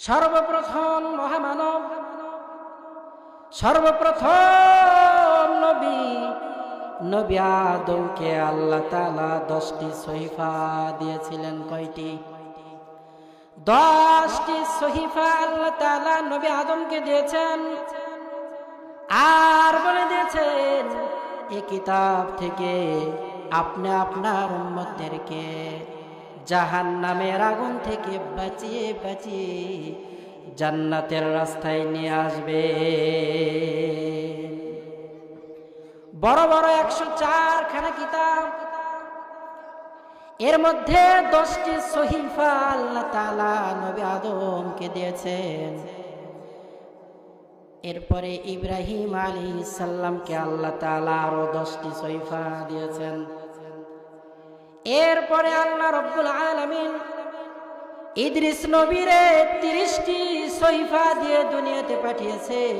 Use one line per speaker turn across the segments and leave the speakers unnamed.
সর্বপ্রথম মহামানব, সর্বপ্রথম নবী আদমকে আল্লাহ তাআলা 10টি সহিফা দিয়েছিলেন। কয়টি? 10টি সহিফা আল্লাহ তাআলা নবী আদমকে দিয়েছেন, আর বলে দিয়েছেন এই কিতাব থেকে আপনি আপনার উম্মতদেরকে জাহান্নামের আগুন থেকে বাঁচিয়ে বাঁচিয়ে জান্নাতের রাস্তায় নিয়ে আসবে। বড় বড় 104 খানা কিতাব, এর মধ্যে 10টি সহিফা আল্লাহ তাআলা নবী আদমকে দিয়েছেন। এরপরে ইব্রাহিম আলাইহিস সালামকে আল্লাহ তাআলা আরো 10টি সহিফা দিয়েছেন। এরপরে আল্লাহ রব্বুল আলামিন ইদ্রিস নবীরে 30টি সহিফা দিয়ে দুনিয়াতে পাঠিয়েছেন,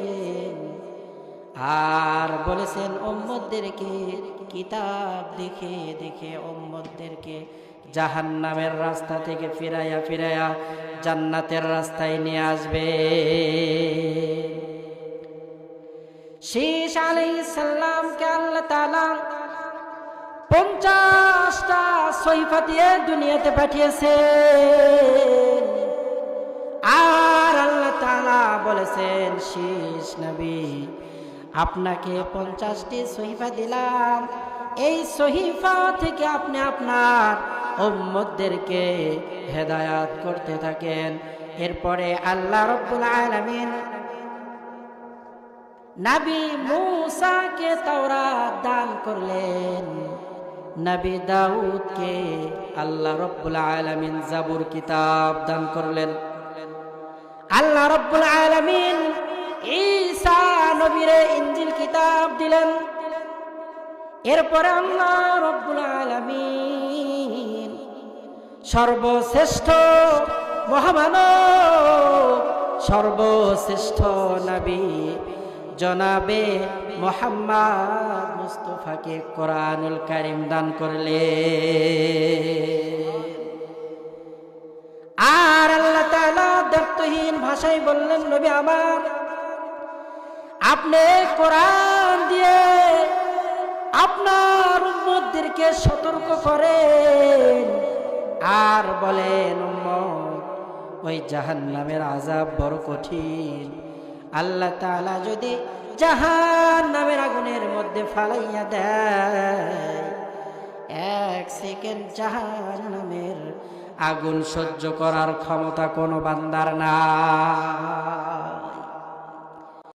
আর বলেছেন উম্মতদেরকে কিতাব দেখে দেখে উম্মতদেরকে জাহান্নামের রাস্তা থেকে ফিরাইয়া ফিরাইয়া জান্নাতের রাস্তায় নিয়ে আসবে। শীস আলাইহিস সালামকে আল্লাহ তাআলা 50টা সহিফা দিয়ে দুনিয়াতে পাঠিয়েছেন, আর আল্লাহ তাআলা বলেছেন শীস নবী আপনাকে 50টি সহিফা দিলাম, এই সহিফা থেকে আপনি আপনার উম্মতদেরকে হেদায়াত করতে থাকেন। এরপরে আল্লাহ রব্বুল আলামিন নবী মূসাকে তাওরাত দান করলেন, নবী দাউদকে আল্লাহ রব্বুল আলামিন জাবুর কিতাব দান করলেন, আল্লাহ রব্বুল আলামিন ঈসা নবীরে ইনজিল কিতাব দিলেন। এরপরে আল্লাহ রব্বুল আলামিন সর্বশ্রেষ্ঠ মহামানব, সর্বশ্রেষ্ঠ নবী জনাবে মুহাম্মদ মুস্তাফাকে কোরআনুল কারীম দান করলেন। আর আল্লাহ তাআলা দ্ব্যর্থহীন ভাষায় বললেন নবী আমার আপনি কোরআন দিয়ে আপনার উম্মতদেরকে সতর্ক করেন, আর বলেন উম্মত ওই জাহান্নামের আযাব বড় কঠিন, আল্লাহ তাআলা যদি জাহান্নামের আগুনের মধ্যে ফালাইয়া দেয় 1 সেকেন্ড জাহান্নামের আগুন সহ্য করার ক্ষমতা কোনো বান্দার না।